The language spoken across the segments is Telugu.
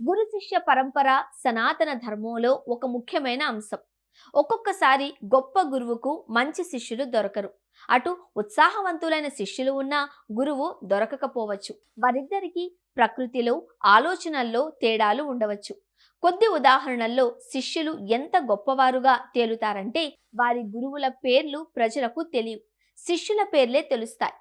గురు శిష్య పరంపర సనాతన ధర్మంలో ఒక ముఖ్యమైన అంశం. ఒక్కొక్కసారి గొప్ప గురువుకు మంచి శిష్యులు దొరకరు. అటు ఉత్సాహవంతులైన శిష్యులు ఉన్నా గురువు దొరకకపోవచ్చు. వారిద్దరికీ ప్రకృతిలో, ఆలోచనల్లో తేడాలు ఉండవచ్చు. కొద్ది ఉదాహరణల్లో శిష్యులు ఎంత గొప్పవారుగా తేలుతారంటే వారి గురువుల పేర్లు ప్రజలకు తెలియవు. శిష్యుల పేర్లే తెలుస్తాయి.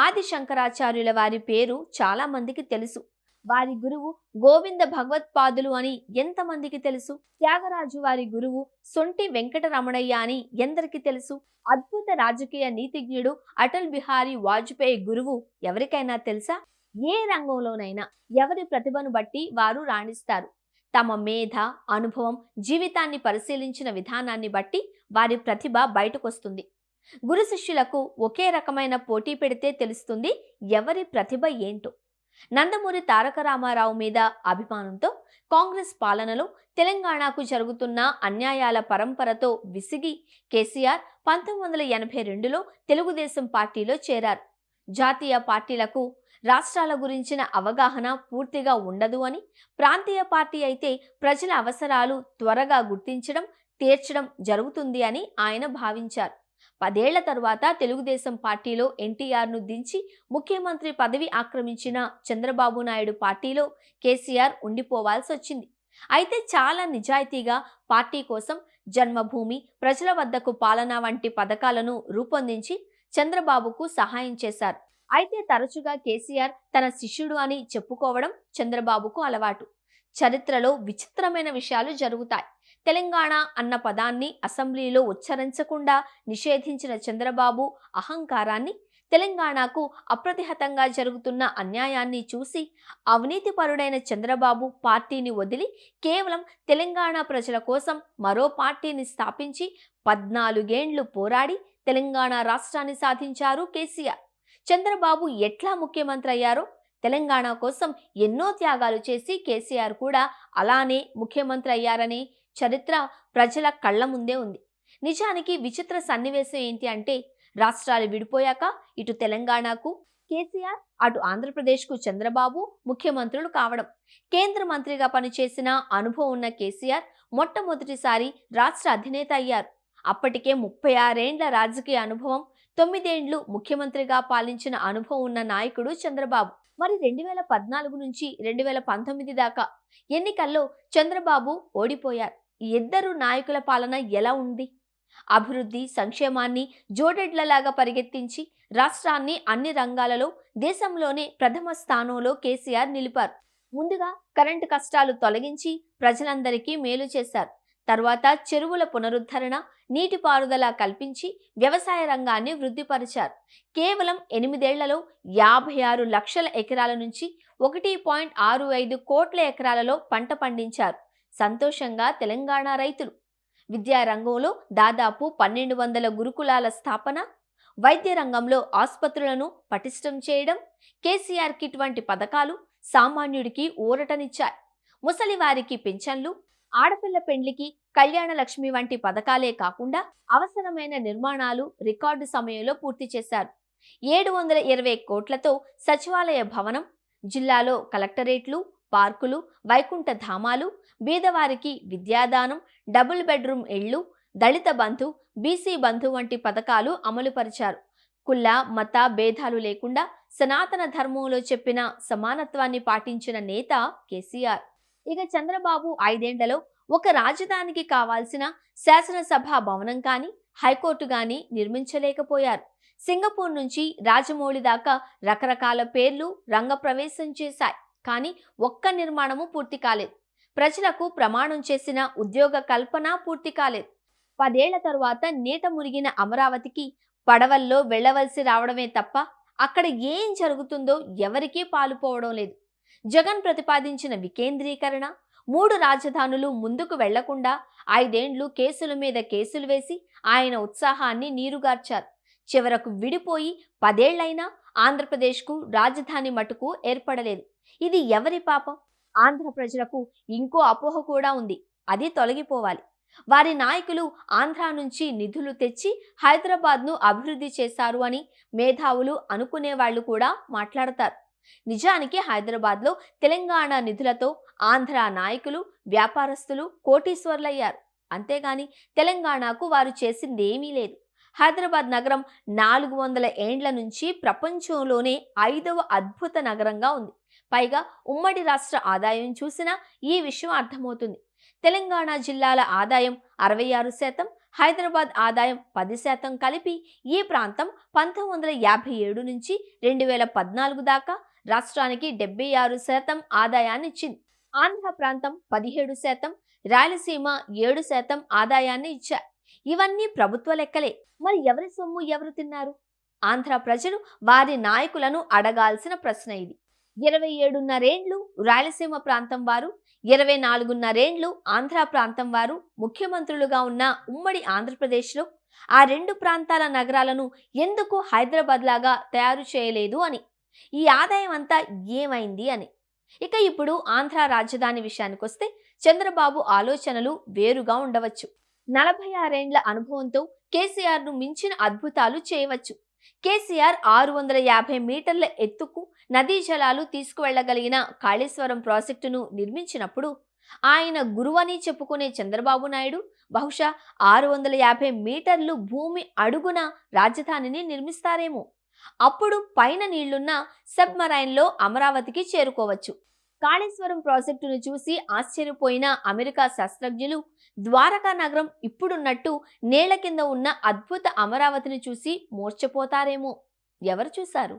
ఆది శంకరాచార్యుల వారి పేరు చాలా మందికి తెలుసు. వారి గురువు గోవింద భగవత్పాదులు అని ఎంతమందికి తెలుసు? త్యాగరాజు వారి గురువు సొంటి వెంకటరమణయ్య అని ఎందరికి తెలుసు? అద్భుత రాజకీయ నీతిజ్ఞుడు అటల్ బిహారీ వాజ్పేయి గురువు ఎవరికైనా తెలుసా? ఏ రంగంలోనైనా ఎవరి ప్రతిభను బట్టి వారు రాణిస్తారు. తమ మేధ, అనుభవం, జీవితాన్ని పరిశీలించిన విధానాన్ని బట్టి వారి ప్రతిభ బయటకొస్తుంది. గురు శిష్యులకు ఒకే రకమైన పోటీ పెడితే తెలుస్తుంది ఎవరి ప్రతిభ ఏంటో. నందమూరి తారక రామారావు మీద అభిమానంతో కాంగ్రెస్ పాలనలో తెలంగాణకు జరుగుతున్న అన్యాయాల పరంపరతో విసిగి కేసీఆర్ 1982లో తెలుగుదేశం పార్టీలో చేరారు. జాతీయ పార్టీలకు రాష్ట్రాల గురించిన అవగాహన పూర్తిగా ఉండదు అని, ప్రాంతీయ పార్టీ అయితే ప్రజల అవసరాలు త్వరగా గుర్తించడం, తీర్చడం జరుగుతుంది అని ఆయన భావించారు. 10 ఏళ్ల తరువాత తెలుగుదేశం పార్టీలో ఎన్టీఆర్ను దించి ముఖ్యమంత్రి పదవి ఆక్రమించిన చంద్రబాబు నాయుడు పార్టీలో కేసీఆర్ ఉండిపోవాల్సి వచ్చింది. అయితే చాలా నిజాయితీగా పార్టీ కోసం జన్మభూమి, ప్రజల వద్దకు పాలన వంటి పథకాలను రూపొందించి చంద్రబాబుకు సహాయం చేశారు. అయితే తరచుగా కేసీఆర్ తన శిష్యుడు అని చెప్పుకోవడం చంద్రబాబుకు అలవాటు. చరిత్రలో విచిత్రమైన విషయాలు జరుగుతాయి. తెలంగాణ అన్న పదాన్ని అసెంబ్లీలో ఉచ్చరించకుండా నిషేధించిన చంద్రబాబు అహంకారాన్ని, తెలంగాణకు అప్రతిహతంగా జరుగుతున్న అన్యాయాన్ని చూసి అవినీతిపరుడైన చంద్రబాబు పార్టీని వదిలి కేవలం తెలంగాణ ప్రజల కోసం మరో పార్టీని స్థాపించి 14 ఏళ్లు పోరాడి తెలంగాణ రాష్ట్రాన్ని సాధించారు కేసీఆర్. చంద్రబాబు ఎట్లా ముఖ్యమంత్రి అయ్యారో, తెలంగాణ కోసం ఎన్నో త్యాగాలు చేసి కేసీఆర్ కూడా అలానే ముఖ్యమంత్రి అయ్యారనే చరిత్ర ప్రజల కళ్ళ ముందే ఉంది. నిజానికి విచిత్ర సన్నివేశం ఏంటి అంటే, రాష్ట్రాలు విడిపోయాక ఇటు తెలంగాణకు కేసీఆర్, అటు ఆంధ్రప్రదేశ్కు చంద్రబాబు ముఖ్యమంత్రులు కావడం. కేంద్ర మంత్రిగా పనిచేసిన అనుభవం ఉన్న కేసీఆర్ మొట్టమొదటిసారి రాష్ట్ర అధినేత అయ్యారు. అప్పటికే 36 ఏండ్ల రాజకీయ అనుభవం, 9 ఏండ్లు ముఖ్యమంత్రిగా పాలించిన అనుభవం ఉన్న నాయకుడు చంద్రబాబు. మరి 2014 నుంచి 2019 దాకా ఎన్నికల్లో చంద్రబాబు ఓడిపోయారు. ఈ ఇద్దరు నాయకుల పాలన ఎలా ఉంది? అభివృద్ధి, సంక్షేమాన్ని జోడెడ్లలాగా పరిగెత్తించి రాష్ట్రాన్ని అన్ని రంగాలలో దేశంలోనే ప్రథమ స్థానంలో కేసీఆర్ నిలిపారు. ముందుగా కరెంటు కష్టాలు తొలగించి ప్రజలందరికీ మేలు చేశారు. తర్వాత చెరువుల పునరుద్ధరణ, నీటిపారుదల కల్పించి వ్యవసాయ రంగాన్ని వృద్ధిపరిచారు. కేవలం 8 ఏళ్లలో 56 లక్షల ఎకరాల నుంచి 1.65 కోట్ల ఎకరాలలో పంట పండించారు సంతోషంగా తెలంగాణ రైతులు. విద్యారంగంలో దాదాపు 1200 గురుకులాల స్థాపన, వైద్య రంగంలో ఆసుపత్రులను పటిష్టం చేయడం, కేసీఆర్ కిట్ వంటి పథకాలు సామాన్యుడికి ఊరటనిచ్చాయి. ముసలివారికి పింఛన్లు, ఆడపిల్ల పెండ్లికి కళ్యాణ లక్ష్మి వంటి పథకాలే కాకుండా అవసరమైన నిర్మాణాలు రికార్డు సమయంలో పూర్తి చేశారు. 720 కోట్లతో సచివాలయ భవనం, జిల్లాలో కలెక్టరేట్లు, పార్కులు, వైకుంఠ ధామాలు, బీదవారికి విద్యాదానం, డబుల్ బెడ్రూమ్ ఇళ్లు, దళిత బంధు, బీసీ బంధు వంటి పథకాలు అమలుపరిచారు. కుల, మత భేదాలు లేకుండా సనాతన ధర్మంలో చెప్పిన సమానత్వాన్ని పాటించిన నేత కేసీఆర్. ఇక చంద్రబాబు 5 ఏండ్లలో ఒక రాజధానికి కావాల్సిన శాసనసభ భవనం కానీ, హైకోర్టు కానీ నిర్మించలేకపోయారు. సింగపూర్ నుంచి రాజమౌళి దాకా రకరకాల పేర్లు రంగప్రవేశం చేశాయి. కానీ ఒక్క నిర్మాణము పూర్తి కాలేదు. ప్రజలకు ప్రమాణం చేసిన ఉద్యోగ కల్పన పూర్తి కాలేదు. 10 ఏళ్ల తరువాత నీట మునిగిన అమరావతికి పడవల్లో వెళ్లవలసి రావడమే తప్ప అక్కడ ఏం జరుగుతుందో ఎవరికీ పాలుపోవడం లేదు. జగన్ ప్రతిపాదించిన వికేంద్రీకరణ, 3 రాజధానులు ముందుకు వెళ్లకుండా 5 ఏండ్లు కేసుల మీద కేసులు వేసి ఆయన ఉత్సాహాన్ని నీరుగార్చారు. చివరకు విడిపోయి 10 ఏళ్లైనా ఆంధ్రప్రదేశ్కు రాజధాని మటుకు ఏర్పడలేదు. ఇది ఎవరి పాపం? ఆంధ్ర ప్రజలకు ఇంకో అపోహ కూడా ఉంది. అది తొలగిపోవాలి. వారి నాయకులు ఆంధ్ర నుంచి నిధులు తెచ్చి హైదరాబాద్ను అభివృద్ధి చేశారు అని మేధావులు అనుకునే వాళ్ళు కూడా మాట్లాడతారు. నిజానికి హైదరాబాద్లో తెలంగాణ నిధులతో ఆంధ్ర నాయకులు, వ్యాపారస్తులు కోటీశ్వర్లయ్యారు. అంతేగాని తెలంగాణకు వారు చేసిందేమీ లేదు. హైదరాబాద్ నగరం 400 ఏండ్ల నుంచి ప్రపంచంలోనే 5వ అద్భుత నగరంగా ఉంది. పైగా ఉమ్మడి రాష్ట్ర ఆదాయం చూసినా ఈ విషయం అర్థమవుతుంది. తెలంగాణ జిల్లాల ఆదాయం 66%, హైదరాబాద్ ఆదాయం 10% కలిపి ఈ ప్రాంతం 1957 నుంచి 2014 దాకా రాష్ట్రానికి 76% ఆదాయాన్ని ఇచ్చింది. ఆంధ్ర ప్రాంతం 17%, రాయలసీమ 7% ఆదాయాన్ని ఇచ్చారు. ఇవన్నీ ప్రభుత్వ లెక్కలే. మరి ఎవరి సొమ్ము ఎవరు తిన్నారు? ఆంధ్ర ప్రజలు వారి నాయకులను అడగాల్సిన ప్రశ్న ఇది. 27.5 ఏండ్లు రాయలసీమ ప్రాంతం వారు, 24.5 ఏండ్లు ఆంధ్ర ప్రాంతం వారు ముఖ్యమంత్రులుగా ఉన్న ఉమ్మడి ఆంధ్రప్రదేశ్లో ఆ రెండు ప్రాంతాల నగరాలను ఎందుకు హైదరాబాద్ లాగా తయారు చేయలేదు అని, ఈ ఆదాయం అంతా ఏమైంది అని. ఇక ఇప్పుడు ఆంధ్ర రాజధాని విషయానికొస్తే చంద్రబాబు ఆలోచనలు వేరుగా ఉండవచ్చు. 46 ఏండ్ల అనుభవంతో కేసీఆర్ను మించిన అద్భుతాలు చేయవచ్చు. కేసీఆర్ 650 మీటర్ల ఎత్తుకు నదీ జలాలు తీసుకువెళ్లగలిగిన కాళేశ్వరం ప్రాజెక్టును నిర్మించినప్పుడు ఆయన గురువని చెప్పుకునే చంద్రబాబు నాయుడు బహుశా 650 మీటర్లు భూమి అడుగున రాజధానిని నిర్మిస్తారేమో. అప్పుడు పైన నీళ్లున్న సబ్మరైన్లో అమరావతికి చేరుకోవచ్చు. కాళేశ్వరం ప్రాజెక్టును చూసి ఆశ్చర్యపోయిన అమెరికా శాస్త్రజ్ఞులు ద్వారకా నగరం ఇప్పుడున్నట్టు నేల కింద ఉన్న అద్భుత అమరావతిని చూసి మూర్ఛపోతారేమో. ఎవరు చూశారు?